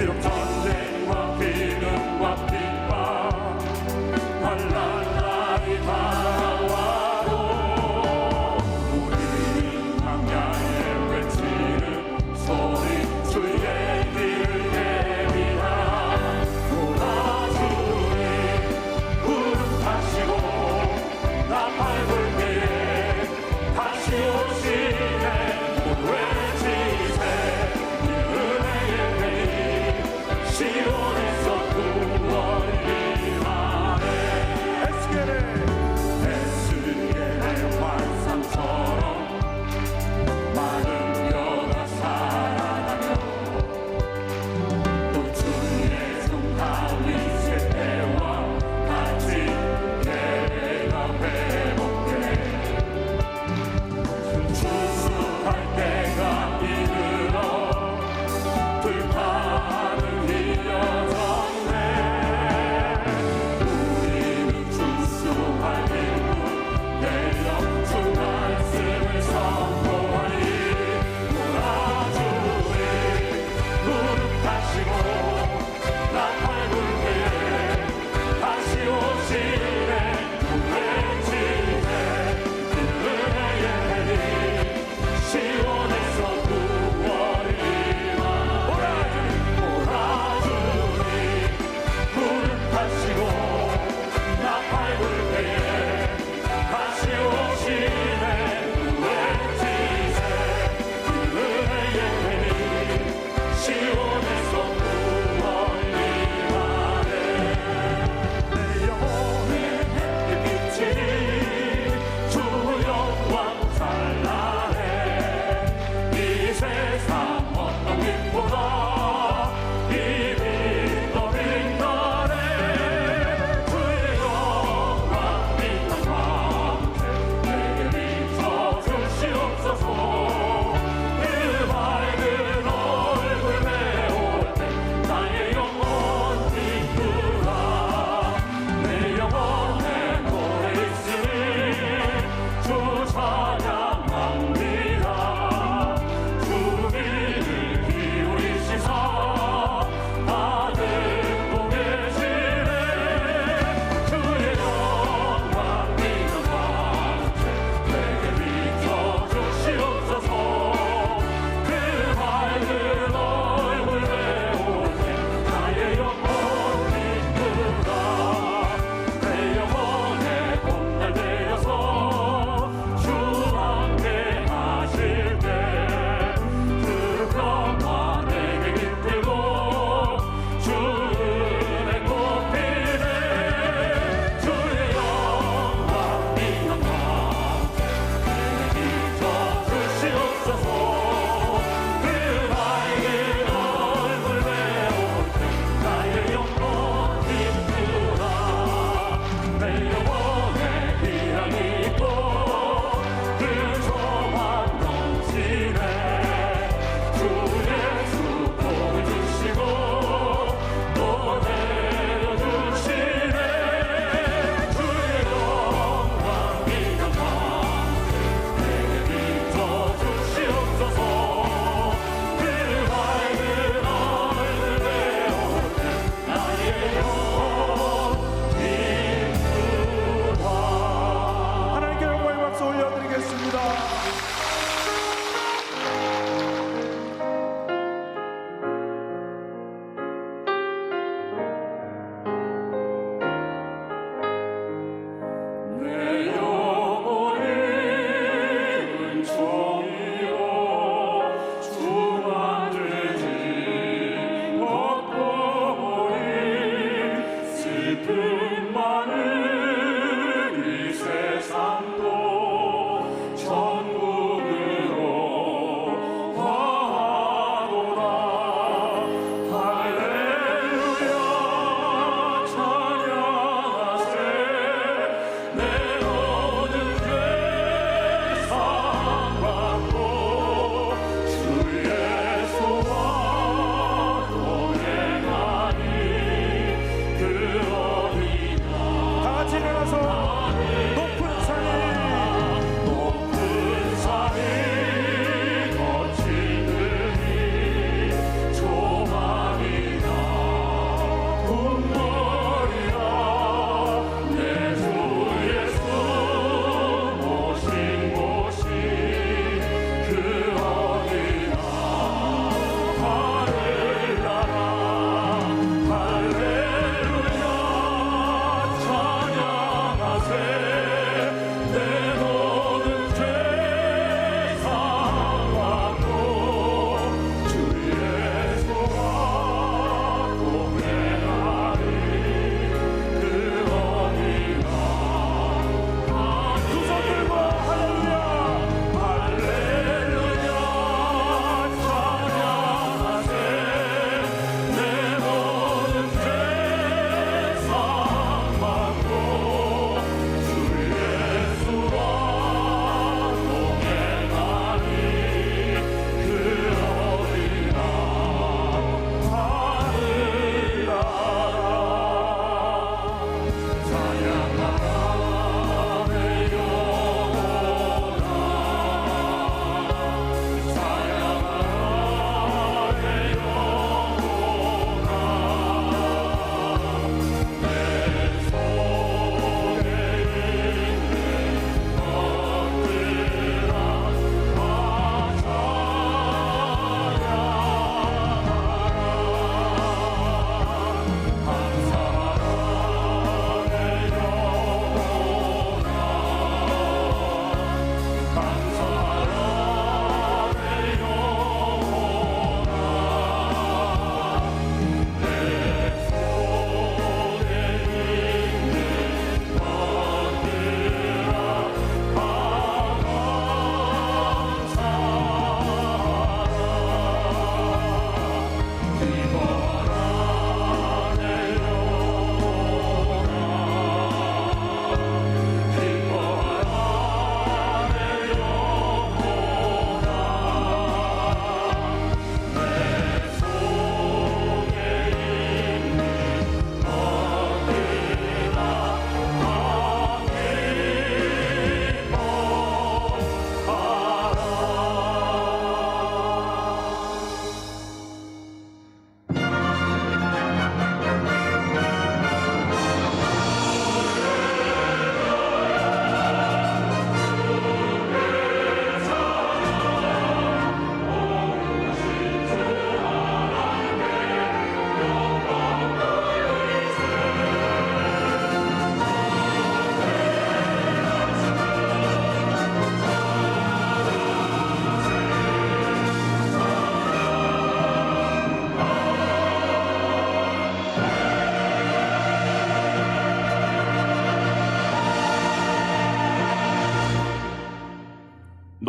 비록 전쟁과 기근과 핍박 환난 날이 다가와도 우리는 광야에 외치는 소리 주의 길을 대비하라. 주님 구름 타시고 나팔 불 때에 다시 오시네. 못 외치세 이 은혜의 회의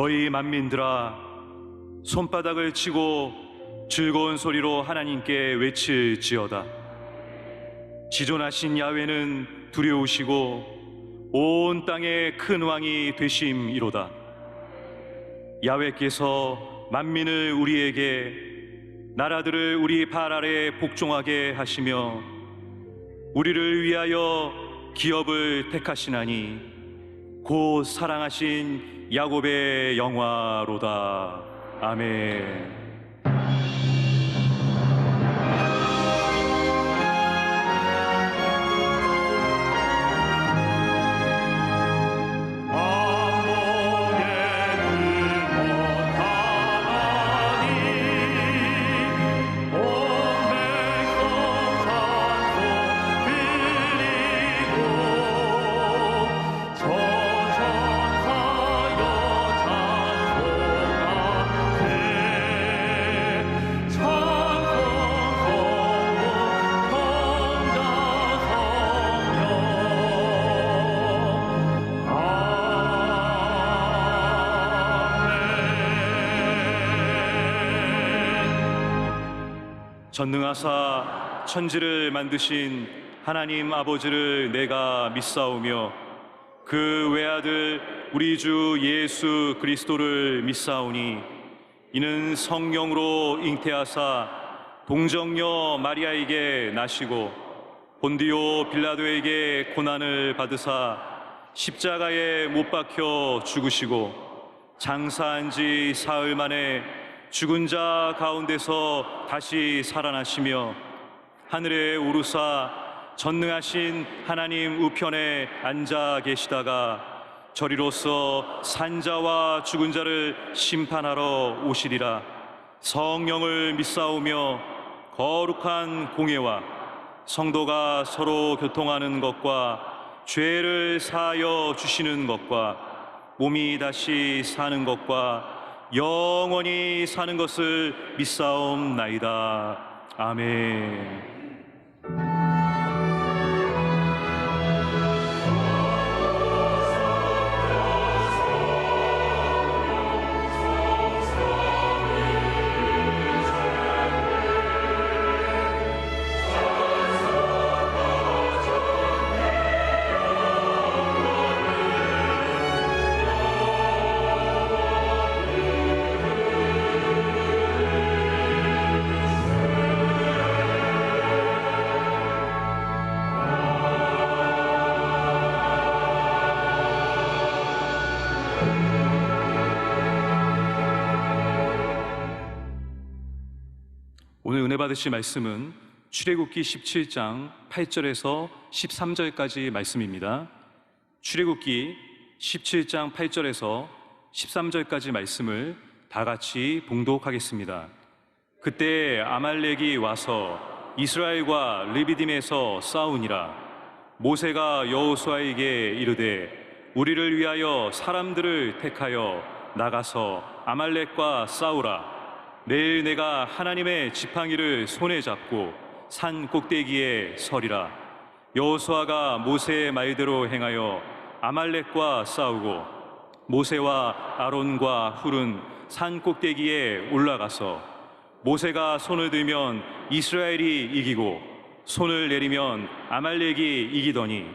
너희 만민들아, 손바닥을 치고 즐거운 소리로 하나님께 외칠지어다. 지존하신 야훼는 두려우시고 온 땅의 큰 왕이 되심이로다. 야훼께서 만민을 우리에게, 나라들을 우리 발 아래 복종하게 하시며 우리를 위하여 기업을 택하시나니 곧 사랑하신 야곱의 영화로다. 아멘. 전능하사 천지를 만드신 하나님 아버지를 내가 믿사오며 그 외아들 우리 주 예수 그리스도를 믿사오니 이는 성령으로 잉태하사 동정녀 마리아에게 나시고 본디오 빌라도에게 고난을 받으사 십자가에 못 박혀 죽으시고 장사한 지 사흘 만에 죽은 자 가운데서 다시 살아나시며 하늘에 오르사 전능하신 하나님 우편에 앉아 계시다가 저리로서 산자와 죽은 자를 심판하러 오시리라. 성령을 믿사오며 거룩한 공예와 성도가 서로 교통하는 것과 죄를 사하여 주시는 것과 몸이 다시 사는 것과 영원히 사는 것을 믿사옵나이다. 아멘. 오늘 은혜 받으실 말씀은 출애굽기 17장 8절에서 13절까지 말씀입니다. 출애굽기 17장 8절에서 13절까지 말씀을 다 같이 봉독하겠습니다. 그때 아말렉이 와서 이스라엘과 르비딤에서 싸우니라. 모세가 여호수아에게 이르되 우리를 위하여 사람들을 택하여 나가서 아말렉과 싸우라. 내일 내가 하나님의 지팡이를 손에 잡고 산 꼭대기에 서리라. 여호수아가 모세의 말대로 행하여 아말렉과 싸우고 모세와 아론과 훌은 산 꼭대기에 올라가서 모세가 손을 들면 이스라엘이 이기고 손을 내리면 아말렉이 이기더니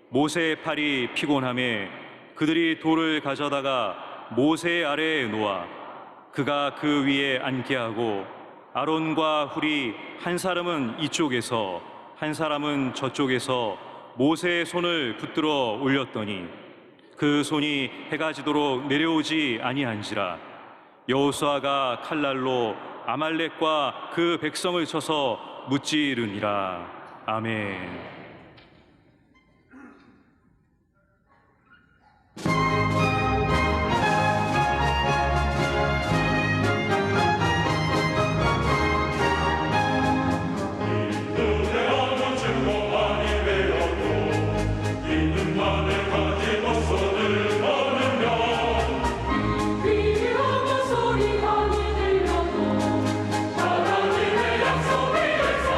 모세의 팔이 피곤하매 그들이 돌을 가져다가 모세 아래에 놓아 그가 그 위에 앉게 하고 아론과 훌이 한 사람은 이쪽에서 한 사람은 저쪽에서 모세의 손을 붙들어 올렸더니 그 손이 해가 지도록 내려오지 아니한지라. 여호수아가 칼날로 아말렉과 그 백성을 쳐서 무찌르니라. 아멘. 하나님의 약속이 있어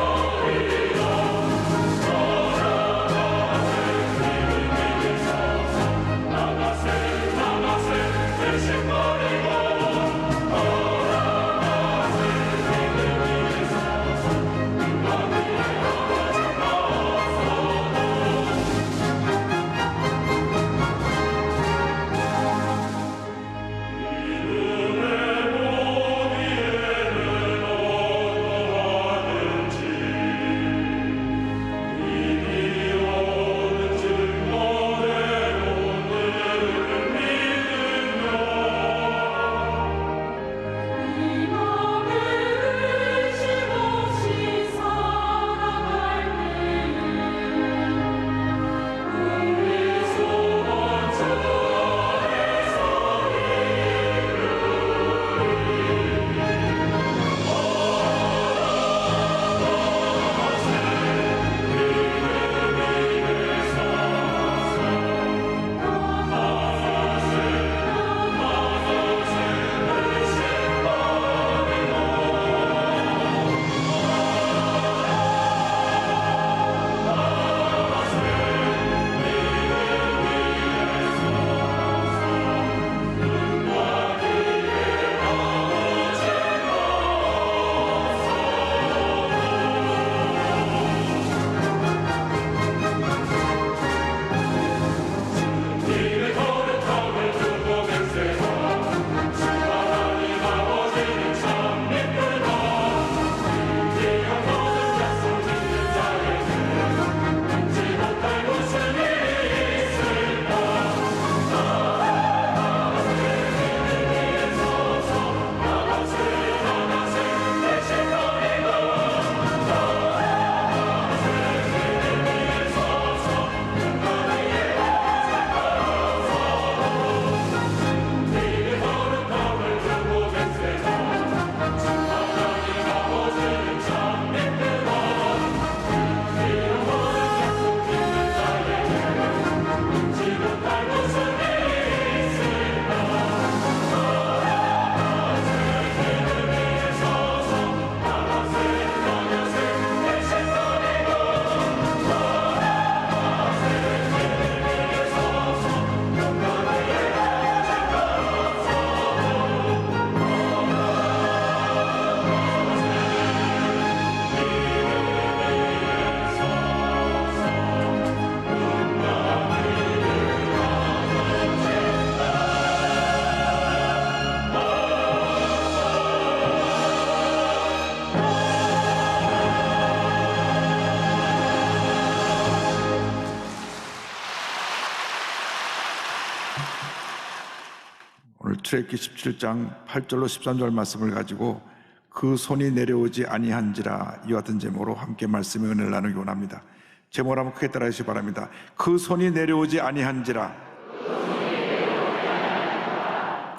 출애굽기 17장 8절로 13절 말씀을 가지고 그 손이 내려오지 아니한지라 이와 같은 제목으로 함께 말씀의 은혜를 나누기 원합니다. 제목을 한번 크게 따라 주시기 바랍니다. 그 손이 내려오지 아니한지라.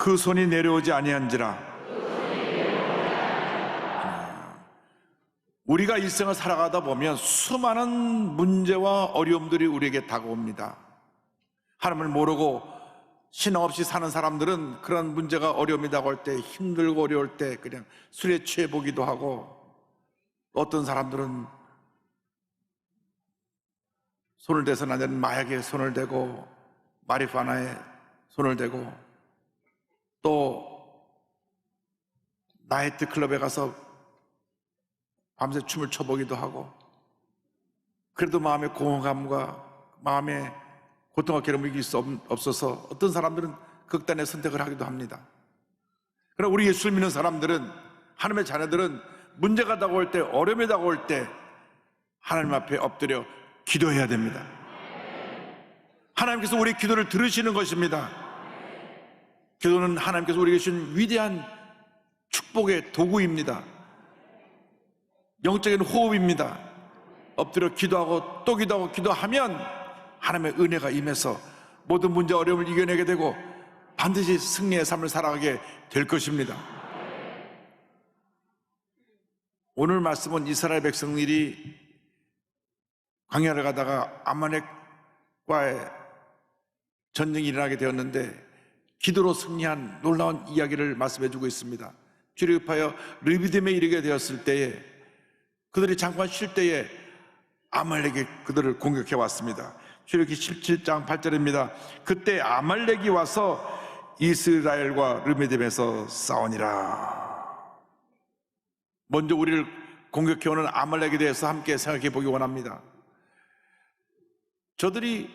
그 손이 내려오지 아니한지라. 우리가 일생을 살아가다 보면 수많은 문제와 어려움들이 우리에게 다가옵니다. 하나님을 모르고 신앙 없이 사는 사람들은 그런 문제가 어려움이 다가올 때, 힘들고 어려울 때 그냥 술에 취해 보기도 하고, 어떤 사람들은 손을 대서는 안 되는 마약에 손을 대고 마리화나에 손을 대고, 또 나이트 클럽에 가서 밤새 춤을 춰보기도 하고, 그래도 마음의 공허감과 마음의 고통과 괴로움을 이길 수 없어서 어떤 사람들은 극단의 선택을 하기도 합니다. 그러나 우리 예수를 믿는 사람들은, 하나님의 자녀들은 문제가 다가올 때, 어려움이 다가올 때 하나님 앞에 엎드려 기도해야 됩니다. 하나님께서 우리의 기도를 들으시는 것입니다. 기도는 하나님께서 우리에게 주신 위대한 축복의 도구입니다. 영적인 호흡입니다. 엎드려 기도하고 또 기도하고 기도하면 하나님의 은혜가 임해서 모든 문제 어려움을 이겨내게 되고 반드시 승리의 삶을 살아가게 될 것입니다. 오늘 말씀은 이스라엘 백성들이 광야를 가다가 아말렉과의 전쟁이 일어나게 되었는데 기도로 승리한 놀라운 이야기를 말씀해 주고 있습니다. 출애굽하여 르비딤에 이르게 되었을 때에 그들이 잠깐 쉴 때에 아말렉이 그들을 공격해 왔습니다. 출애굽기 17장 8절입니다. 그때 아말렉이 와서 이스라엘과 르비딤에서 싸우니라. 먼저 우리를 공격해오는 아말렉에 대해서 함께 생각해 보기 원합니다. 저들이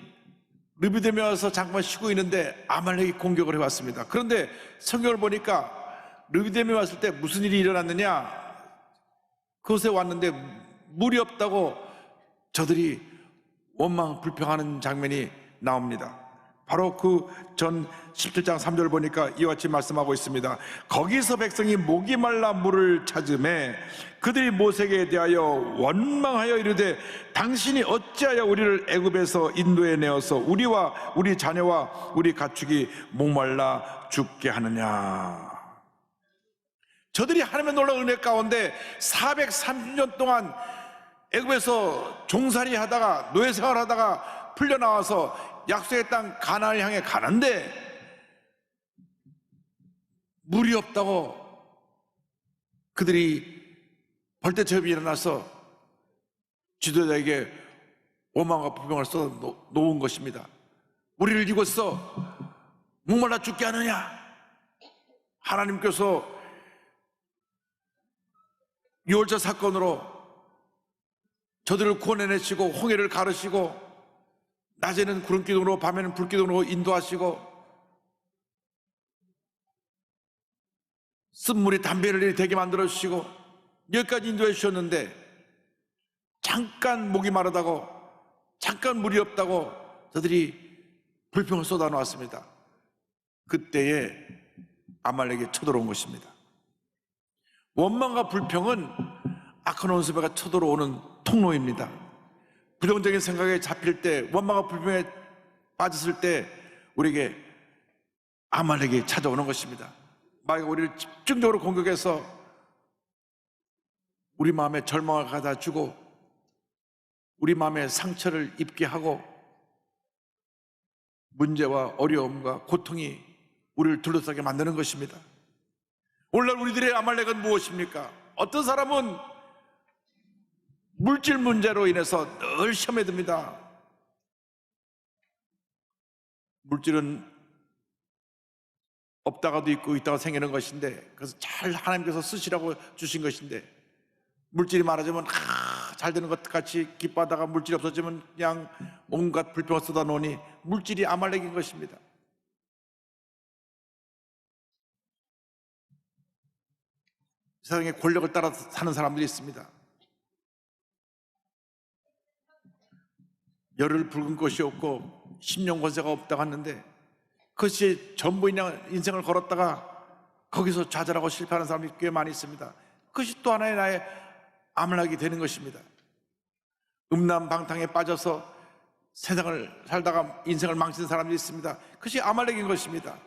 르비딤에 와서 잠깐 쉬고 있는데 아말렉이 공격을 해왔습니다. 그런데 성경을 보니까 르비딤에 왔을 때 무슨 일이 일어났느냐, 그곳에 왔는데 물이 없다고 저들이 원망 불평하는 장면이 나옵니다. 바로 그 전 17장 3절을 보니까 이와 같이 말씀하고 있습니다. 거기서 백성이 목이 말라 물을 찾음에 그들이 모세에게 대하여 원망하여 이르되 당신이 어찌하여 우리를 애굽에서 인도해 내어서 우리와 우리 자녀와 우리 가축이 목말라 죽게 하느냐. 저들이 하나님의 놀라운 은혜 가운데 430년 동안 애굽에서 종살이 하다가 노예 생활하다가 풀려나와서 약속의 땅 가나안을 향해 가는데 물이 없다고 그들이 벌떼처럼 일어나서 지도자에게 원망과 불평을 써 놓은 것입니다. 우리를 이곳서 목말라 죽게 하느냐. 하나님께서 유월절 사건으로 저들을 구원해내시고 홍해를 가르시고 낮에는 구름기둥으로 밤에는 불기둥으로 인도하시고 쓴물이 담배를 되게 만들어주시고 여기까지 인도해 주셨는데 잠깐 목이 마르다고, 잠깐 물이 없다고 저들이 불평을 쏟아놓았습니다. 그때에 아말렉이 쳐들어온 것입니다. 원망과 불평은 악한 원수가 쳐들어오는 통로입니다. 부정적인 생각에 잡힐 때, 원망과 불평에 빠졌을 때 우리에게 아말렉이 찾아오는 것입니다. 마귀가 우리를 집중적으로 공격해서 우리 마음에 절망을 가다 주고 우리 마음에 상처를 입게 하고 문제와 어려움과 고통이 우리를 둘러싸게 만드는 것입니다. 오늘날 우리들의 아말렉은 무엇입니까? 어떤 사람은 물질 문제로 인해서 늘 시험에 듭니다. 물질은 없다가도 있고 있다가 생기는 것인데, 그래서 잘 하나님께서 쓰시라고 주신 것인데, 물질이 많아지면 잘 되는 것 같이 기뻐하다가 물질이 없어지면 그냥 온갖 불평을 쏟아 놓으니 물질이 아말렉인 것입니다. 세상에 권력을 따라 사는 사람들이 있습니다. 열을 붉은 것이 없고 10년 권세가 없다고 하는데 그것이 전부인 인생을 걸었다가 거기서 좌절하고 실패하는 사람이 꽤 많이 있습니다. 그것이 또 하나의 나의 아말렉이 되는 것입니다. 음란방탕에 빠져서 세상을 살다가 인생을 망친 사람들이 있습니다. 그것이 아말렉인 것입니다.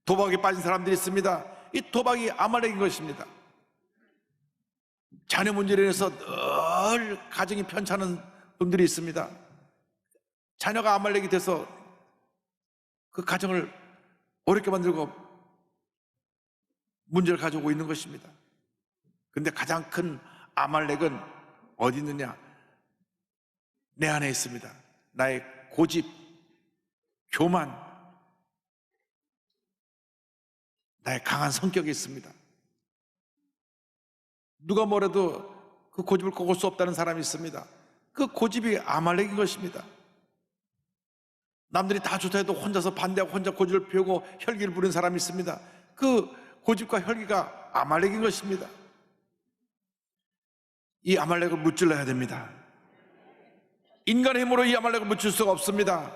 도박에 빠진 사람들이 있습니다. 이 도박이 아말렉인 것입니다. 자녀 문제로 인해서 늘 가정이 편찮은 분들이 있습니다. 자녀가 아말렉이 돼서 그 가정을 어렵게 만들고 문제를 가져오고 있는 것입니다. 그런데 가장 큰 아말렉은 어디 있느냐? 내 안에 있습니다. 나의 고집, 교만, 나의 강한 성격이 있습니다. 누가 뭐래도 그 고집을 꺾을 수 없다는 사람이 있습니다. 그 고집이 아말렉인 것입니다. 남들이 다 좋다 해도 혼자서 반대하고 혼자 고집을 피우고 혈기를 부리는 사람이 있습니다. 그 고집과 혈기가 아말렉인 것입니다. 이 아말렉을 무찔러야 됩니다. 인간의 힘으로 이 아말렉을 무칠 수가 없습니다.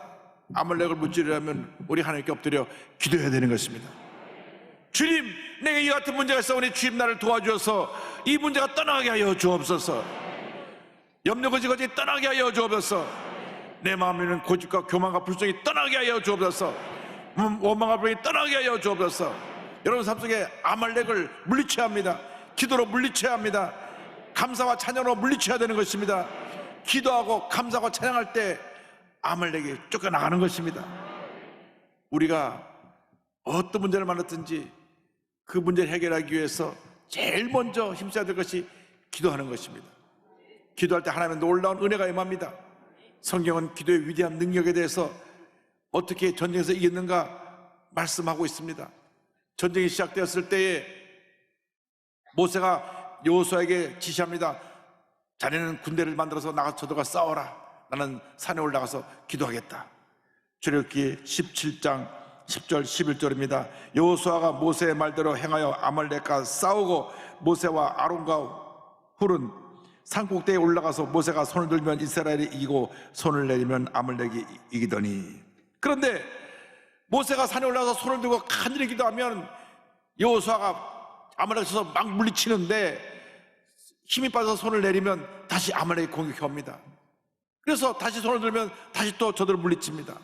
아말렉을 무찌르려면 우리 하나님께 엎드려 기도해야 되는 것입니다. 주님, 내게 이 같은 문제가 있사오니 주님 나를 도와주어서 이 문제가 떠나게 하여 주옵소서. 염려 거지거지 떠나게 하여 주옵소서. 내 마음에 있는 고집과 교만과 불성이 떠나게 하여 주옵소서. 원망과 불이 떠나게 하여 주옵소서. 여러분 삶 속에 아말렉을 물리쳐야 합니다. 기도로 물리쳐야 합니다. 감사와 찬양으로 물리쳐야 되는 것입니다. 기도하고 감사하고 찬양할 때 아말렉이 쫓겨나가는 것입니다. 우리가 어떤 문제를 만났든지 그 문제를 해결하기 위해서 제일 먼저 힘써야 될 것이 기도하는 것입니다. 기도할 때 하나님의 놀라운 은혜가 임합니다. 성경은 기도의 위대한 능력에 대해서 어떻게 전쟁에서 이겼는가 말씀하고 있습니다. 전쟁이 시작되었을 때에 모세가 여호수아에게 지시합니다. 자네는 군대를 만들어서 나가서 저들과 싸워라. 나는 산에 올라가서 기도하겠다. 출애굽기 17장 10절 11절입니다. 여호수아가 모세의 말대로 행하여 아말렉과 싸우고 모세와 아론과 훌은 산꼭대기에 올라가서 모세가 손을 들면 이스라엘이 이기고 손을 내리면 아말렉이 이기더니, 그런데 모세가 산에 올라가서 손을 들고 간절히 기도하면 여호수아가 아말렉을 쳐서 막 물리치는데 힘이 빠져서 손을 내리면 다시 아말렉이 공격합니다. 그래서 다시 손을 들면 다시 또 저들을 물리칩니다.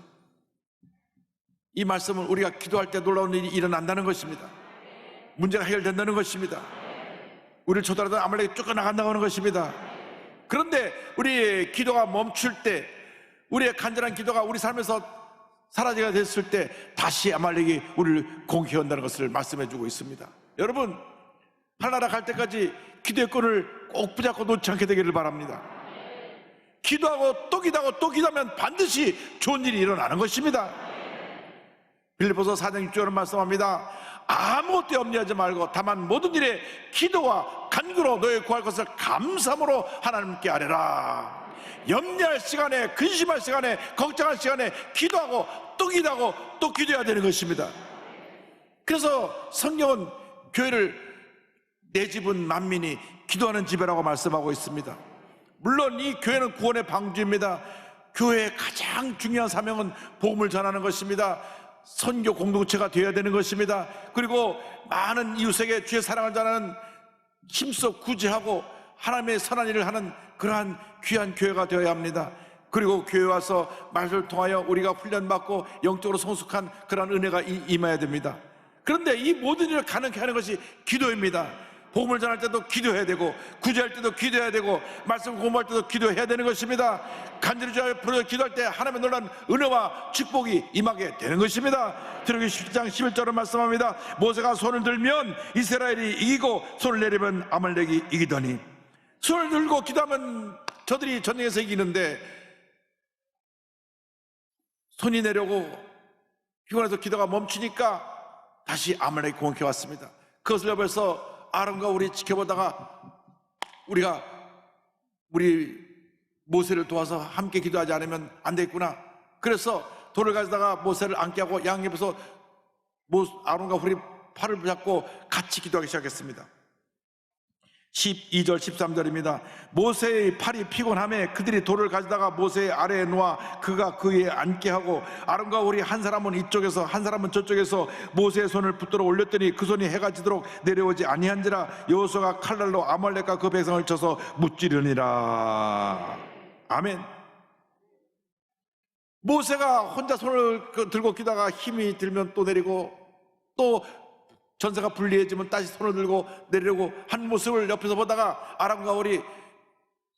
이 말씀은 우리가 기도할 때 놀라운 일이 일어난다는 것입니다. 문제가 해결된다는 것입니다. 우리를 쳐들어도 아말렉이 쫓겨나간다는 것입니다. 그런데 우리의 기도가 멈출 때, 우리의 간절한 기도가 우리 삶에서 사라지게 됐을 때 다시 아말렉이 우리를 공격한다는 것을 말씀해 주고 있습니다. 여러분, 하나나라 갈 때까지 기도의 끈을 꼭 붙잡고 놓지 않게 되기를 바랍니다. 기도하고 또 기도하고 또 기도하면 반드시 좋은 일이 일어나는 것입니다. 빌립보서 4장 6절은 말씀합니다. 아무것도 염려하지 말고 다만 모든 일에 기도와 간구로 너의 구할 것을 감사함으로 하나님께 아뢰라. 염려할 시간에, 근심할 시간에, 걱정할 시간에 기도하고 또 기도하고 또 기도해야 되는 것입니다. 그래서 성경은 교회를 내 집은 만민이 기도하는 집이라고 말씀하고 있습니다. 물론 이 교회는 구원의 방주입니다. 교회의 가장 중요한 사명은 복음을 전하는 것입니다. 선교 공동체가 되어야 되는 것입니다. 그리고 많은 이웃에게 주의 사랑을 전하는 힘써 구제하고 하나님의 선한 일을 하는 그러한 귀한 교회가 되어야 합니다. 그리고 교회 와서 말을 통하여 우리가 훈련받고 영적으로 성숙한 그러한 은혜가 임해야 됩니다. 그런데 이 모든 일을 가능케 하는 것이 기도입니다. 복음을 전할 때도 기도해야 되고, 구제할 때도 기도해야 되고, 말씀 공부할 때도 기도해야 되는 것입니다. 간절히 기도할 때 하나님의 놀라운 은혜와 축복이 임하게 되는 것입니다. 출애굽기 17장 11절은 말씀합니다. 모세가 손을 들면 이스라엘이 이기고 손을 내리면 아말렉이 이기더니, 손을 들고 기도하면 저들이 전쟁에서 이기는데 손이 내려고 피곤해서 기도가 멈추니까 다시 아말렉이 공격해 왔습니다. 그것을 옆에서 아론과 우리 지켜보다가 우리 모세를 도와서 함께 기도하지 않으면 안 되겠구나. 그래서 돌을 가져다가 모세를 앉게 하고 양옆에서 아론과 훌이 팔을 잡고 같이 기도하기 시작했습니다. 12절 13절입니다. 모세의 팔이 피곤함에 그들이 돌을 가져다가 모세의 아래에 놓아 그가 그 위에 앉게 하고 아론과 우리 한 사람은 이쪽에서 한 사람은 저쪽에서 모세의 손을 붙들어 올렸더니 그 손이 해가 지도록 내려오지 아니한지라. 여호수아가 칼날로 아말렉과 그 백성을 쳐서 무찌르니라. 아멘. 모세가 혼자 손을 들고 기다가 힘이 들면 또 내리고 또 전세가 불리해지면 다시 손을 들고 내리려고 한 모습을 옆에서 보다가 아람과 우리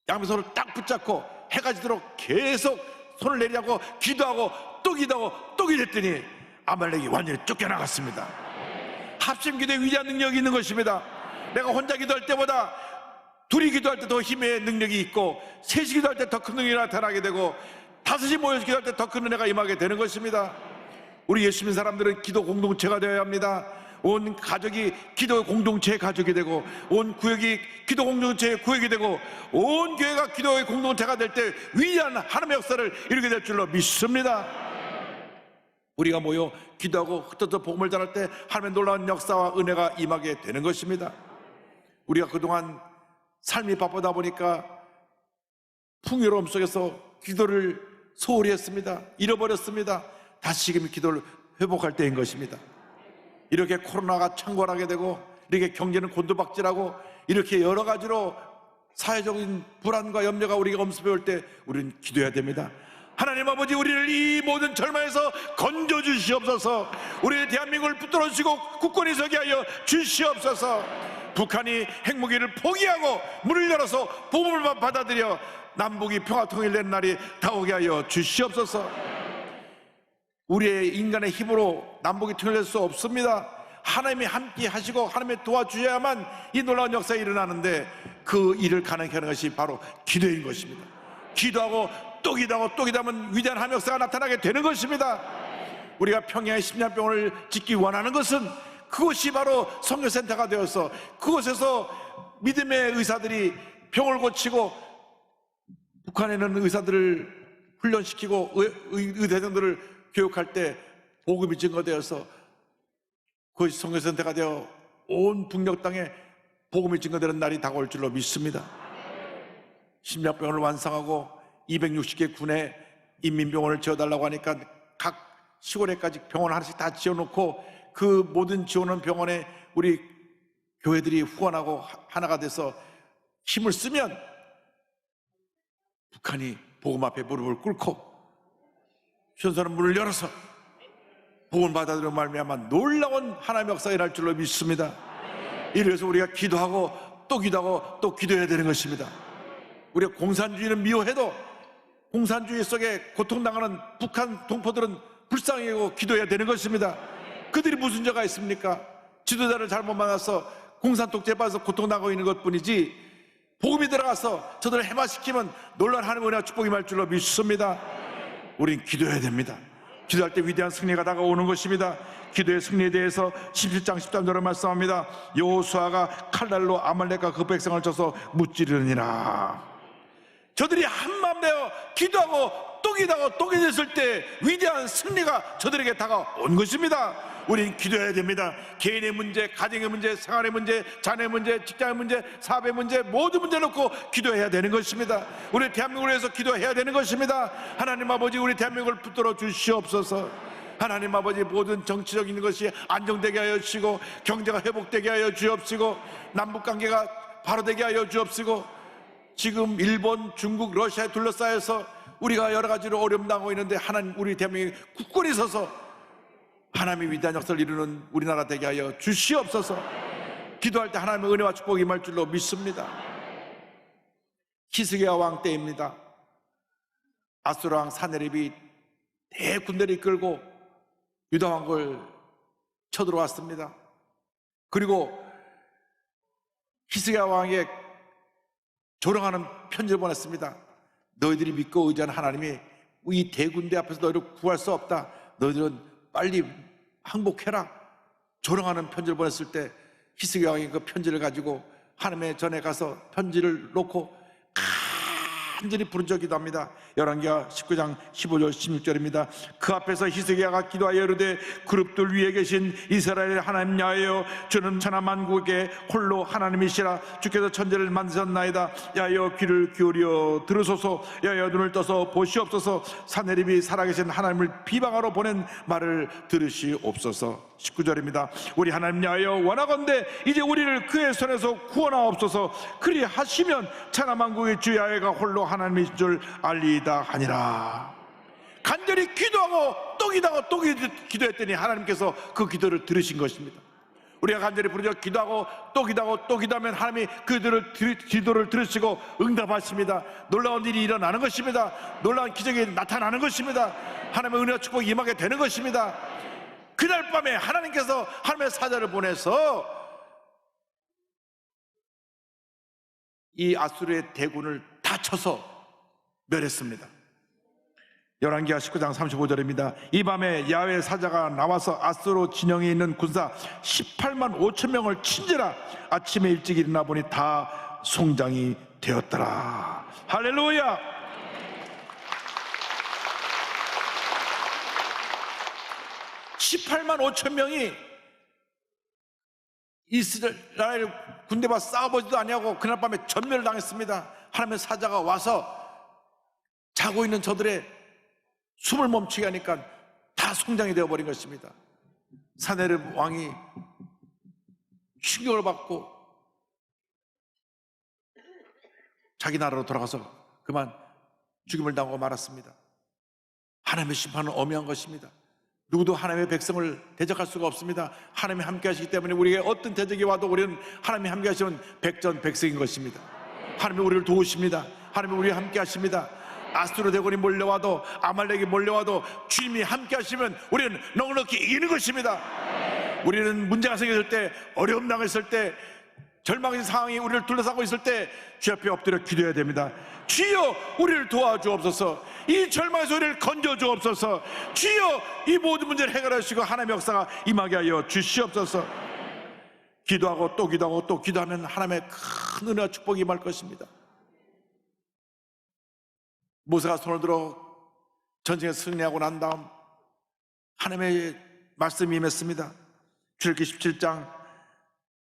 양손을 딱 붙잡고 해가 지도록 계속 손을 내리라고 기도하고 또 기도하고 또 기도했더니 아말렉이 완전히 쫓겨나갔습니다. 합심기도에 위대한 능력이 있는 것입니다. 내가 혼자 기도할 때보다 둘이 기도할 때 더 힘의 능력이 있고 셋이 기도할 때 더 큰 능력이 나타나게 되고 다섯이 모여서 기도할 때 더 큰 은혜가 임하게 되는 것입니다. 우리 예수 믿는 사람들은 기도 공동체가 되어야 합니다. 온 가족이 기도 공동체의 가족이 되고 온 구역이 기도 공동체의 구역이 되고 온 교회가 기도의 공동체가 될 때 위대한 하나님의 역사를 이루게 될 줄로 믿습니다. 우리가 모여 기도하고 흩어져 복음을 전할 때 하나님의 놀라운 역사와 은혜가 임하게 되는 것입니다. 우리가 그동안 삶이 바쁘다 보니까 풍요로움 속에서 기도를 소홀히 했습니다. 잃어버렸습니다. 다시금 기도를 회복할 때인 것입니다. 이렇게 코로나가 창궐하게 되고 이렇게 경제는 곤두박질하고 이렇게 여러 가지로 사회적인 불안과 염려가 우리가 엄습해 올 때 우리는 기도해야 됩니다. 하나님 아버지, 우리를 이 모든 절망에서 건져 주시옵소서. 우리의 대한민국을 붙들어 주시고 굳건히 서게 하여 주시옵소서. 북한이 핵무기를 포기하고 문을 열어서 복음을 받아들여 남북이 평화통일된 날이 다오게 하여 주시옵소서. 우리의 인간의 힘으로 남북이 통일될 수 없습니다. 하나님이 함께 하시고 하나님이 도와주셔야만 이 놀라운 역사가 일어나는데 그 일을 가능케 하는 것이 바로 기도인 것입니다. 기도하고 또 기도하고 또 기도하면 위대한 하나님의 역사가 나타나게 되는 것입니다. 우리가 평양의 심장병원을 짓기 원하는 것은 그것이 바로 선교센터가 되어서 그곳에서 믿음의 의사들이 병을 고치고 북한에는 의사들을 훈련시키고 의대생들을 교육할 때 복음이 증거되어서 그것이 선교센터가 되어 온 북녘 땅에 복음이 증거되는 날이 다가올 줄로 믿습니다. 심장병원을 완성하고 260개 군의 인민병원을 지어달라고 하니까 각 시골에까지 병원 하나씩 다 지어놓고 그 모든 지어놓은 병원에 우리 교회들이 후원하고 하나가 돼서 힘을 쓰면 북한이 복음 앞에 무릎을 꿇고 현선한 문을 열어서 복음을 받아들여 말미암아 놀라운 하나님의 역사가 일어날 줄로 믿습니다. 이래서 우리가 기도하고 또 기도하고 또 기도해야 되는 것입니다. 우리가 공산주의는 미워해도 공산주의 속에 고통당하는 북한 동포들은 불쌍히 여기고 기도해야 되는 것입니다. 그들이 무슨 죄가 있습니까? 지도자를 잘못 만나서 공산 독재에 빠져서 고통당하고 있는 것뿐이지 복음이 들어가서 저들을 해마시키면 놀라운 하나님의 은혜와 축복이 임할 줄로 믿습니다. 우린 기도해야 됩니다. 기도할 때 위대한 승리가 다가오는 것입니다. 기도의 승리에 대해서 17장 13절을 말씀합니다. 여호수아가 칼날로 아말렉과 그 백성을 쳐서 무찌르니라. 저들이 한마음 되어 기도하고 또 기도하고 또 기도했을 때 위대한 승리가 저들에게 다가온 것입니다. 우린 기도해야 됩니다. 개인의 문제, 가정의 문제, 생활의 문제, 자녀의 문제, 직장의 문제, 사업의 문제, 모든 문제 놓고 기도해야 되는 것입니다. 우리 대한민국을 위해서 기도해야 되는 것입니다. 하나님 아버지, 우리 대한민국을 붙들어 주시옵소서. 하나님 아버지, 모든 정치적인 것이 안정되게 하여 주시고 경제가 회복되게 하여 주옵시고 남북관계가 바로 되게 하여 주옵시고 지금 일본, 중국, 러시아에 둘러싸여서 우리가 여러 가지로 어려움 당하고 있는데 하나님, 우리 대한민국이 굳건히 서서 하나님의 위대한 역사를 이루는 우리나라 되게 하여 주시옵소서. 기도할 때 하나님의 은혜와 축복이 임할 줄로 믿습니다. 히스기야 왕 때입니다. 아수르 왕 사네립이 대군대를 이끌고 유다 왕국을 쳐들어왔습니다. 그리고 히스기야 왕에게 조롱하는 편지를 보냈습니다. 너희들이 믿고 의지하는 하나님이 이 대군대 앞에서 너희를 구할 수 없다. 너희들은 빨리 항복해라. 조롱하는 편지를 보냈을 때 히스기야 왕이 그 편지를 가지고 하나님의 전에 가서 편지를 놓고 간절히 부르짖어 기도합니다. 열왕기하 19장 15절 16절입니다. 그 앞에서 히스기야가 기도하여 이르되 그룹들 위에 계신 이스라엘 하나님 야훼여 주는 천하 만국에 홀로 하나님이시라. 주께서 천지를 만드셨나이다. 야훼여 귀를 기울여 들으소서. 야훼여 눈을 떠서 보시옵소서. 사내립이 살아계신 하나님을 비방하러 보낸 말을 들으시옵소서. 19절입니다. 우리 하나님 야훼여 원하건대 이제 우리를 그의 손에서 구원하옵소서. 그리하시면 천하 만국의 주 야훼가 홀로 하나님이신 줄 알리이다 하니라. 간절히 기도하고 또 기도하고 또 기도했더니 하나님께서 그 기도를 들으신 것입니다. 우리가 간절히 부르짖어 기도하고 또 기도하고 또 기도하면 하나님이 그들을 기도를 들으시고 응답하십니다. 놀라운 일이 일어나는 것입니다. 놀라운 기적이 나타나는 것입니다. 하나님의 은혜와 축복이 임하게 되는 것입니다. 그날 밤에 하나님께서 하나님의 사자를 보내서 이 아수르의 대군을 다 쳐서 멸했습니다. 열왕기하 19장 35절입니다. 이 밤에 야훼 사자가 나와서 아수르 진영에 있는 군사 18만 5천 명을 친지라. 아침에 일찍 일어나 보니 다 송장이 되었더라. 할렐루야. (18만 5천 명이) 이스라엘 군대와 싸워보지도 아니하고 그날 밤에 전멸을 당했습니다. 하나님의 사자가 와서 자고 있는 저들의 숨을 멈추게 하니까 다 송장이 되어버린 것입니다. 사네립 왕이 충격을 받고 자기 나라로 돌아가서 그만 죽임을 당하고 말았습니다. 하나님의 심판은 엄연한 것입니다. 누구도 하나님의 백성을 대적할 수가 없습니다. 하나님이 함께 하시기 때문에 우리에게 어떤 대적이 와도 우리는 하나님이 함께 하시면 백전백승인 것입니다. 하나님이 우리를 도우십니다. 하나님이 우리와 함께 하십니다. 아수르 대군이 몰려와도 아말렉이 몰려와도 주님이 함께 하시면 우리는 넉넉히 이기는 것입니다. 우리는 문제가 생겼을 때, 어려움 당했을 때, 절망의 상황이 우리를 둘러싸고 있을 때 주 앞에 엎드려 기도해야 됩니다. 주여 우리를 도와주옵소서. 이 절망에서 우리를 건져주옵소서. 주여 이 모든 문제를 해결하시고 하나님의 역사가 임하게 하여 주시옵소서. 기도하고 또 기도하고 또 기도하면 하나님의 큰 은혜와 축복이 임할 것입니다. 모세가 손을 들어 전쟁에 승리하고 난 다음 하나님의 말씀이 임했습니다. 출애굽기 17장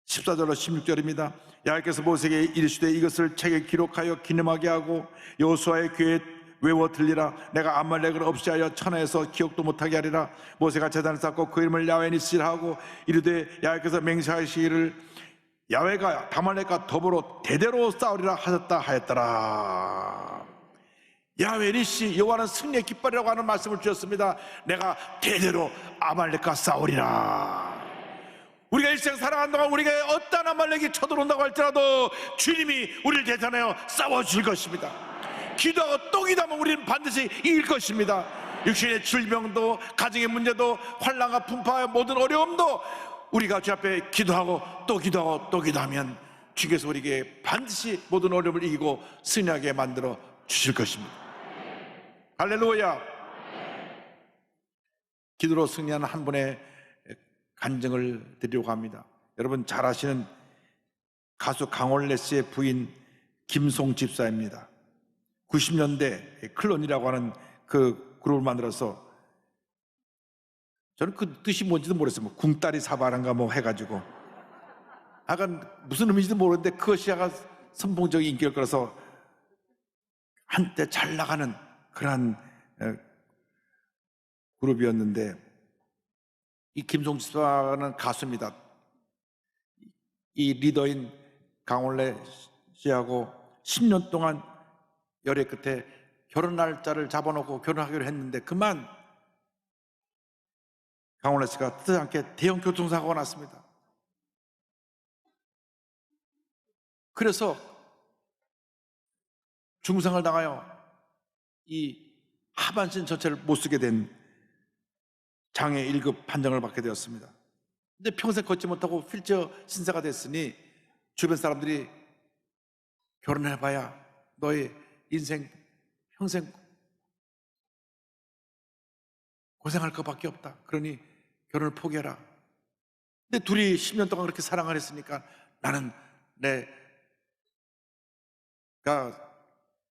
14절로 16절입니다. 야훼께서 모세에게 이르시되 이것을 책에 기록하여 기념하게 하고 여호수아의 귀에 외워 들리라. 내가 아말렉을 없이하여 천하에서 기억도 못하게 하리라. 모세가 제단을 쌓고 그 이름을 야훼 니시라 하고 이르되 야훼께서 맹세하시기를 야훼가 아말렉과 더불어 대대로 싸우리라 하셨다 하였더라. 야훼 니시, 여호와는 승리의 깃발이라고 하는 말씀을 주셨습니다. 내가 대대로 아말렉과 싸우리라. 우리가 일생 살아가는 동안 우리가 어떠한 아말렉이 쳐들어온다고 할지라도 주님이 우리를 대전하여 싸워줄 것입니다. 기도하고 또 기도하면 우리는 반드시 이길 것입니다. 육신의 질병도, 가정의 문제도, 환난과 풍파의 모든 어려움도 우리가 주 앞에 기도하고 또 기도하고 또 기도하면 주께서 우리에게 반드시 모든 어려움을 이기고 승리하게 만들어 주실 것입니다. 할렐루야. 기도로 승리하는 한 분의 간증을 드리려고 합니다. 여러분 잘 아시는 가수 강원래 씨의 부인 김송 집사입니다. 90년대 클론이라고 하는 그 그룹을 만들어서, 저는 그 뜻이 뭔지도 모르겠어요. 뭐 궁따리 사바란가 뭐 해가지고 약간 무슨 의미인지도 모르는데 그것이 약간 선봉적인 인기를 끌어서 한때 잘 나가는 그러한 그룹이었는데, 이 김송 집사는 가수입니다. 이 리더인 강원래 씨하고 10년 동안 열애 끝에 결혼 날짜를 잡아놓고 결혼하기로 했는데 그만 강원래 씨가 뜻하지 않게 대형 교통사고가 났습니다. 그래서 중상을 당하여 이 하반신 전체를 못 쓰게 된 장애 1급 판정을 받게 되었습니다. 근데 평생 걷지 못하고 휠체어 신사가 됐으니 주변 사람들이 결혼해봐야 너의 인생 평생 고생할 것밖에 없다. 그러니 결혼을 포기해라. 근데 둘이 10년 동안 그렇게 사랑을 했으니까 나는 내가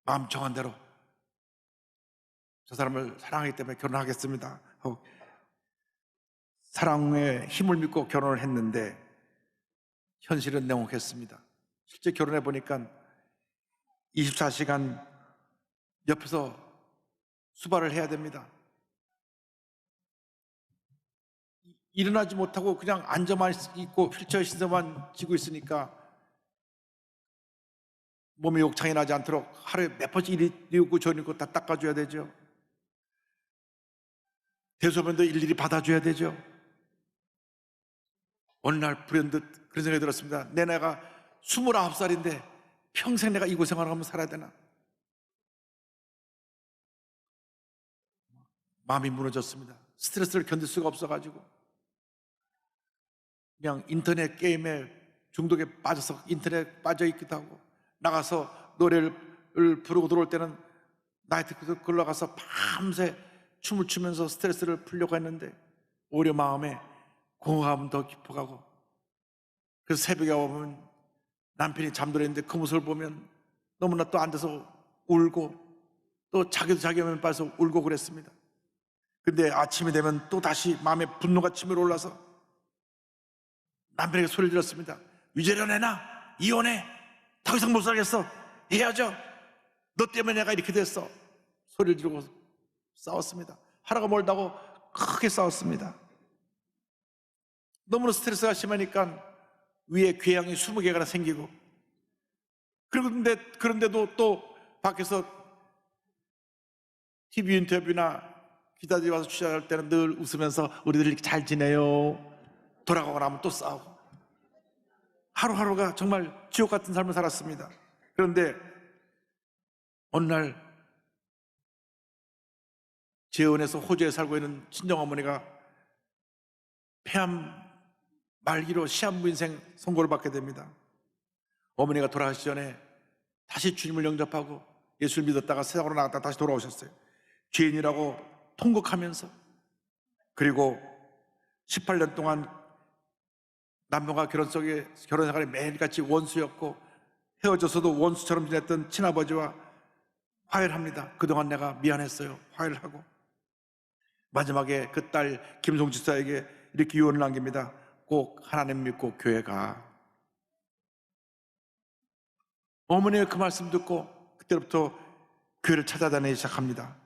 마음 정한 대로 저 사람을 사랑하기 때문에 결혼하겠습니다 하고 사랑의 힘을 믿고 결혼을 했는데 현실은 냉혹했습니다. 실제 결혼해 보니까 24시간 옆에서 수발을 해야 됩니다. 일어나지 못하고 그냥 앉아만 있고 휠체어 신세만 지고 있으니까 몸에 욕창이 나지 않도록 하루에 몇 번씩 이리 있고 저리 있고 다 닦아줘야 되죠. 대소변도 일일이 받아줘야 되죠. 어느 날 불현듯 그런 생각이 들었습니다. 내 나이가 29살인데 평생 내가 이 고생을 하면 살아야 되나? 마음이 무너졌습니다. 스트레스를 견딜 수가 없어가지고 그냥 인터넷 게임에 중독에 빠져서 인터넷 빠져있기도 하고 나가서 노래를 부르고 들어올 때는 나이트클럽 가서 밤새 춤을 추면서 스트레스를 풀려고 했는데 오히려 마음에 공허함은 더 깊어가고 그래서 새벽에 오면 남편이 잠들어 있는데 그 모습을 보면 너무나 또 앉아서 울고 또 자기도 자기 몸에 빠져서 울고 그랬습니다. 근데 아침이 되면 또 다시 마음에 분노가 치밀어 올라서 남편에게 소리를 질렀습니다. 유죄를 내놔, 이혼해, 더 이상 못 살겠어, 헤어져, 너 때문에 내가 이렇게 됐어. 소리를 지르고 싸웠습니다. 하루가 멀다고 크게 싸웠습니다. 너무나 스트레스가 심하니까 위에 궤양이 20개가 생기고 그런데도 또 밖에서 TV 인터뷰나 기자들이 와서 취재할 때는 늘 웃으면서 우리들 이렇게 잘 지내요. 돌아가고 나면 또 싸우고 하루하루가 정말 지옥 같은 삶을 살았습니다. 그런데 어느 날 재혼해서 호주에 살고 있는 친정어머니가 폐암 말기로 시한부 인생 선고를 받게 됩니다. 어머니가 돌아가시기 전에 다시 주님을 영접하고 예수를 믿었다가 세상으로 나갔다 다시 돌아오셨어요. 죄인이라고 통곡하면서 그리고 18년 동안 남편과 결혼 생활이 매일같이 원수였고 헤어져서도 원수처럼 지냈던 친아버지와 화해를 합니다. 그동안 내가 미안했어요. 화해를 하고 마지막에 그 딸 김송지사에게 이렇게 유언을 남깁니다. 꼭 하나님 믿고 교회 가. 어머니의 그 말씀 듣고 그때부터 교회를 찾아다니기 시작합니다.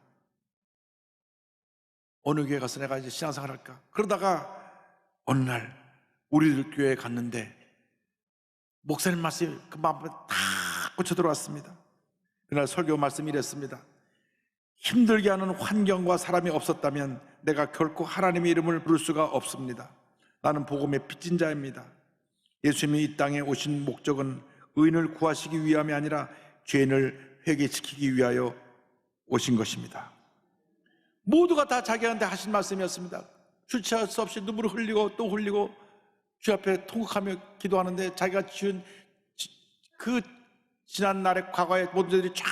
어느 교회 가서 내가 이제 신앙생활 할까? 그러다가 어느 날 우리들 교회에 갔는데 목사님 말씀이 그 마음에 다 꽂혀 들어왔습니다. 그날 설교 말씀이 이랬습니다. 힘들게 하는 환경과 사람이 없었다면 내가 결코 하나님의 이름을 부를 수가 없습니다. 나는 복음의 빚진 자입니다. 예수님이 이 땅에 오신 목적은 의인을 구하시기 위함이 아니라 죄인을 회개시키기 위하여 오신 것입니다. 모두가 다 자기한테 하신 말씀이었습니다. 주체할 수 없이 눈물을 흘리고 또 흘리고 주 앞에 통곡하며 기도하는데 자기가 지은 그 지난 날의 과거의 모든 죄들이 쫙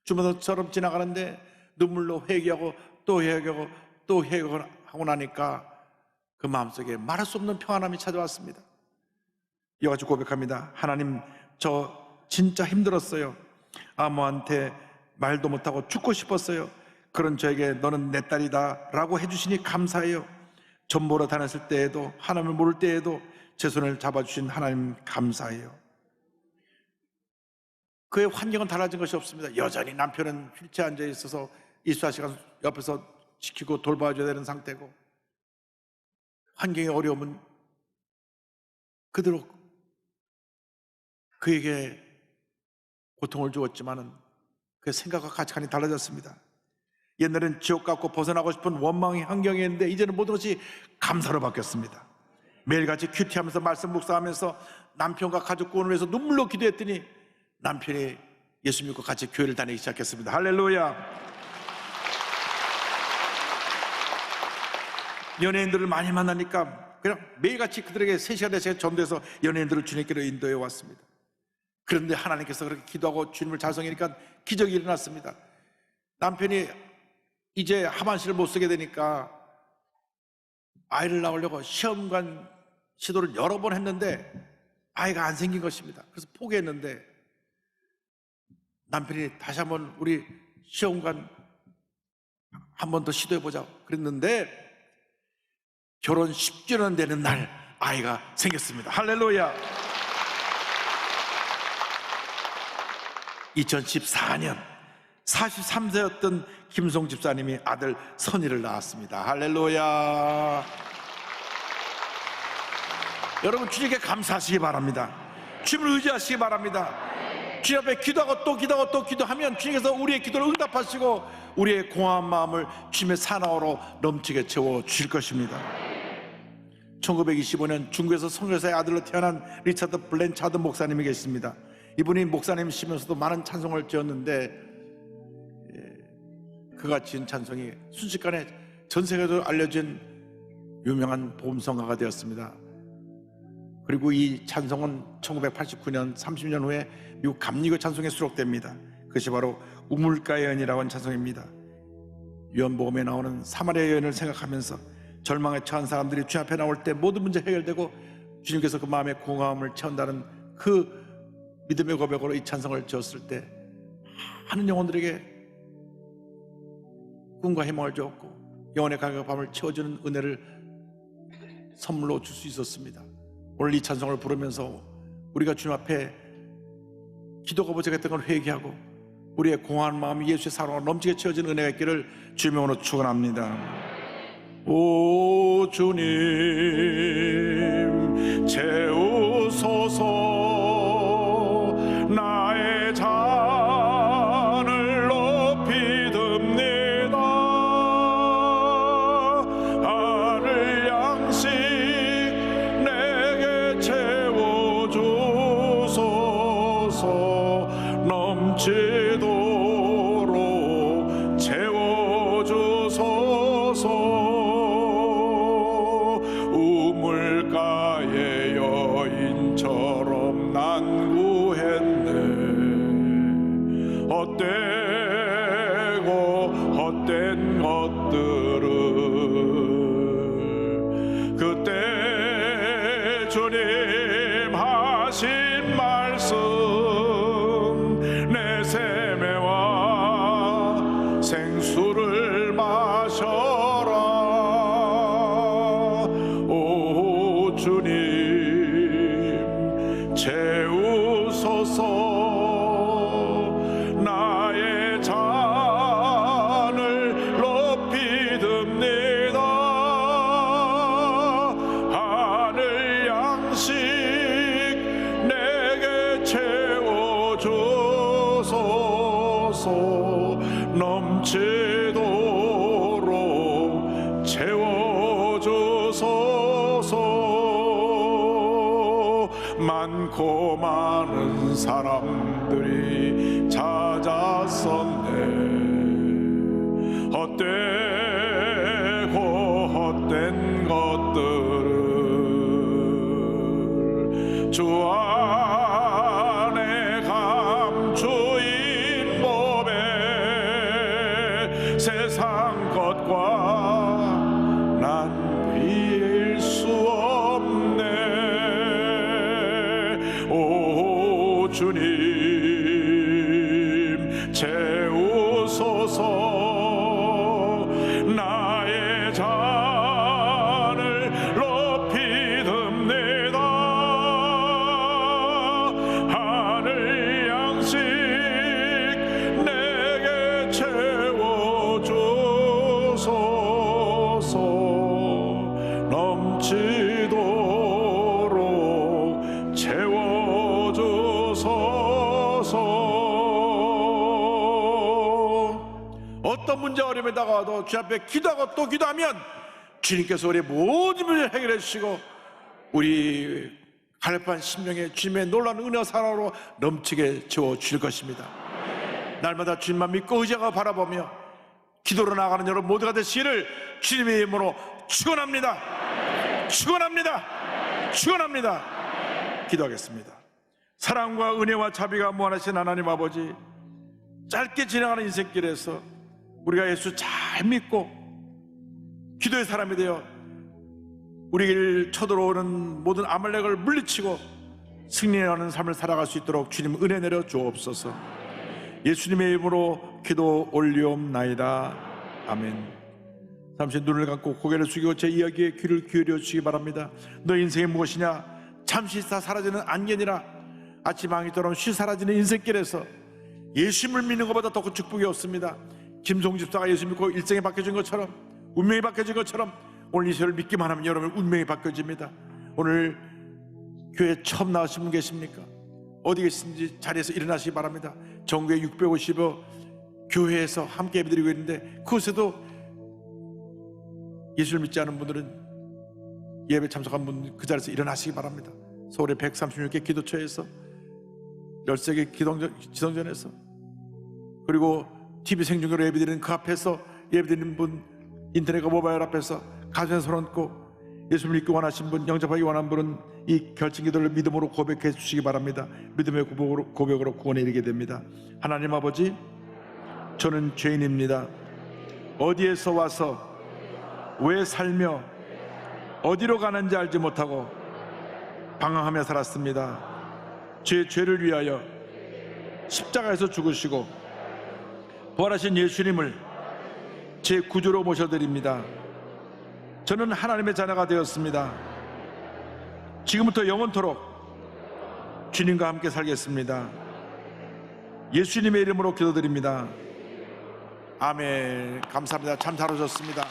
주마등처럼 지나가는데 눈물로 회개하고 또 회개하고 또 회개하고 나니까 그 마음속에 말할 수 없는 평안함이 찾아왔습니다. 이어가지고 고백합니다. 하나님, 저 진짜 힘들었어요. 아무한테 말도 못하고 죽고 싶었어요. 그런 저에게 너는 내 딸이다 라고 해주시니 감사해요. 전 보러 다녔을 때에도 하나님을 모를 때에도 제 손을 잡아주신 하나님 감사해요. 그의 환경은 달라진 것이 없습니다. 여전히 남편은 휠체어에 앉아 있어서 24시간 옆에서 지키고 돌봐줘야 되는 상태고 환경의 어려움은 그대로 그에게 고통을 주었지만은 그의 생각과 가치관이 달라졌습니다. 옛날엔 지옥 같고 벗어나고 싶은 원망의 환경이었는데 이제는 모든 것이 감사로 바뀌었습니다. 매일같이 큐티하면서 말씀 묵상하면서 남편과 가족 구원을 위해서 눈물로 기도했더니 남편이 예수 믿고 같이 교회를 다니기 시작했습니다. 할렐루야. 연예인들을 많이 만나니까 그냥 매일같이 그들에게 3시간 4시간 전도해서 연예인들을 주님께로 인도해 왔습니다. 그런데 하나님께서 그렇게 기도하고 주님을 잘 섬기니까 기적이 일어났습니다. 남편이 이제 하반신을 못 쓰게 되니까 아이를 낳으려고 시험관 시도를 여러 번 했는데 아이가 안 생긴 것입니다. 그래서 포기했는데 남편이 다시 한번 우리 시험관 한 번 더 시도해보자 그랬는데 결혼 10주년 되는 날 아이가 생겼습니다. 할렐루야. 2014년 43세였던 김송 집사님이 아들 선희를 낳았습니다. 할렐루야. 여러분, 주님께 감사하시기 바랍니다. 주님을 의지하시기 바랍니다. 주님 앞에 기도하고 또 기도하고 또 기도하면 주님께서 우리의 기도를 응답하시고 우리의 공허한 마음을 주님의 사나우로 넘치게 채워 주실 것입니다. 1925년 중국에서 선교사의 아들로 태어난 리차드 블렌차드 목사님이 계십니다. 이분이 목사님이시면서도 많은 찬송을 지었는데 그가 지은 찬송이 순식간에 전 세계적으로 알려진 유명한 복음성가가 되었습니다. 그리고 이 찬송은 1989년 30년 후에 미국 감리교 찬송에 수록됩니다. 그것이 바로 우물가의 여인이라고 하는 찬송입니다. 요한복음에 나오는 사마리아 여인을 생각하면서 절망에 처한 사람들이 주님 앞에 나올 때 모든 문제 해결되고 주님께서 그 마음의 공허함을 채운다는 그 믿음의 고백으로 이 찬송을 지었을 때 많은 영혼들에게 꿈과 희망을 주었고 영혼의 가격의 밤을 채워주는 은혜를 선물로 줄 수 있었습니다. 오늘 이 찬송을 부르면서 우리가 주님 앞에 기도가 부족했던 걸 회개하고 우리의 공허한 마음이 예수의 사랑으로 넘치게 채워지는 은혜가 있기를 주님의 이름으로 축원합니다. 오 주님 채우소서 나의 잔을 높이 듭니다. 하늘 양식 내게 채워주소서 넘치도록 채워주소서. 우물가의 여인처럼 난 구했네. 헛되고 헛된 것들을 그때 주님 하신 말씀 내 세매와 생수를 마셔라. 오 주님 채우소서 나의 잔을 높이 듭니다. 하늘 양식 내게 채워주소서 넘치도록 채워주소서. 많고 많은 사람들이 찾았었네. 헛되고 헛된 것들을 주 안에 감추인 법에 세상 것과 난 비일 수 없네. 오 주님 채우소서 나의 잔을 높이 듭니다. 하늘 양식 내게 채워주소서 넘치도록 채워주소서. 어떤 문제 어려움에 다가와도 주 앞에 기도하고 또 기도하면 주님께서 우리의 모든 문제를 해결해 주시고 우리 갈급한 심령에 주님의 놀라운 은혜와 사랑으로 넘치게 채워주실 것입니다. 날마다 주님만 믿고 의지하고 바라보며 기도로 나가는 여러분 모두가 되시기를 주님의 이름으로 축원합니다. 축원합니다. 축원합니다. 기도하겠습니다. 사랑과 은혜와 자비가 무한하신 하나님 아버지, 짧게 지나가는 인생길에서 우리가 예수 잘 믿고 기도의 사람이 되어 우리를 쳐들어오는 모든 아말렉을 물리치고 승리하는 삶을 살아갈 수 있도록 주님 은혜 내려 주옵소서. 예수님의 이름으로 기도 올리옵나이다. 아멘. 잠시 눈을 감고 고개를 숙이고 제 이야기에 귀를 기울여 주시기 바랍니다. 너 인생이 무엇이냐? 잠시 있다 사라지는 안개니라. 아침 방울처럼 쉬 사라지는 인생길에서 예수님을 믿는 것보다 더 큰 축복이 없습니다. 김송 집사가 예수 믿고 일생이 바뀌어진 것처럼, 운명이 바뀌어진 것처럼 오늘 이 시를 믿기만 하면 여러분 운명이 바뀌어집니다. 오늘 교회 처음 나오신 분 계십니까? 어디 계신지 자리에서 일어나시기 바랍니다. 전국에 650여 교회에서 함께 예배드리고 있는데 그곳에도 예수를 믿지 않은 분들은 예배 참석한 분 그 자리에서 일어나시기 바랍니다. 서울의 136개 기도처에서 13개 지성전에서 그리고 TV 생중계로 예배드리는 그 앞에서 예배드리는 분, 인터넷과 모바일 앞에서 가슴에 손 얹고 예수를 믿기 원하신 분, 영접하기 원하는 분은 이 결정기도를 믿음으로 고백해 주시기 바랍니다. 믿음의 고백으로 구원에 이르게 됩니다. 하나님 아버지, 저는 죄인입니다. 어디에서 와서 왜 살며 어디로 가는지 알지 못하고 방황하며 살았습니다. 제 죄를 위하여 십자가에서 죽으시고 부활하신 예수님을 제 구주로 모셔드립니다. 저는 하나님의 자녀가 되었습니다. 지금부터 영원토록 주님과 함께 살겠습니다. 예수님의 이름으로 기도드립니다. 아멘. 감사합니다. 참 잘 오셨습니다.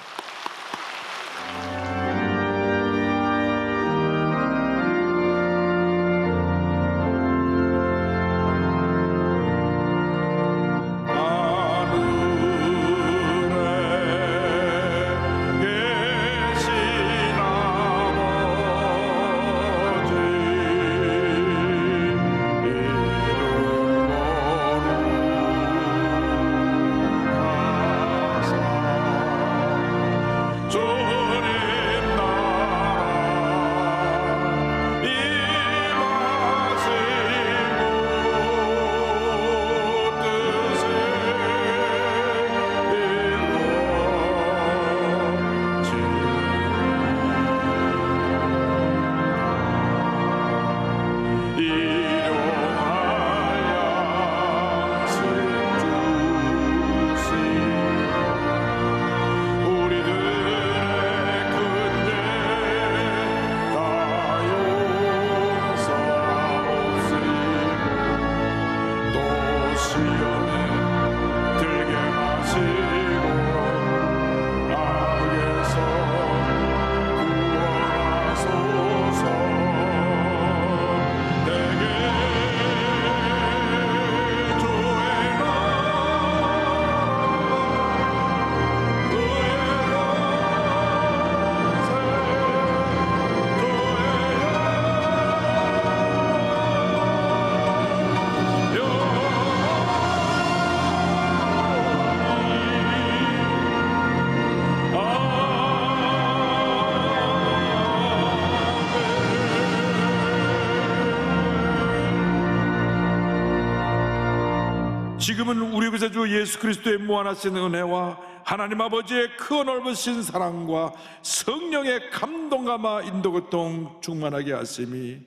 지금은 우리 구세주 예수 그리스도의 무한하신 은혜와 하나님 아버지의 크 넓으신 사랑과 성령의 감동감화 인도교통 충만하게 하심이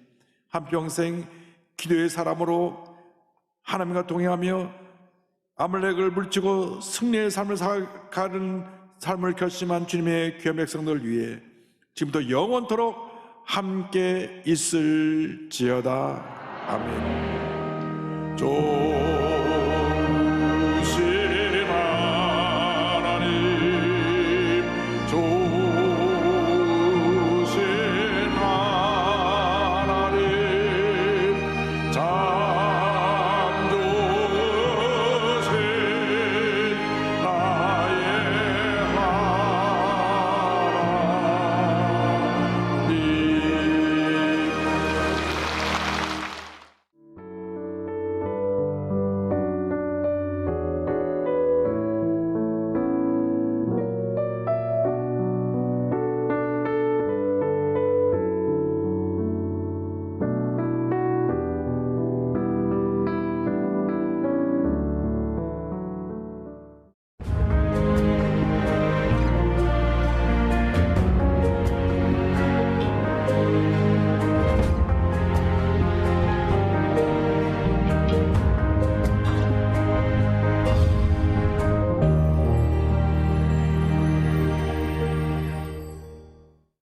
한평생 기도의 사람으로 하나님과 동행하며 아말렉을 물리치고 승리의 삶을 살아가는 삶을 결심한 주님의 귀한 백성들 위해 지금부터 영원토록 함께 있을지어다. 아멘.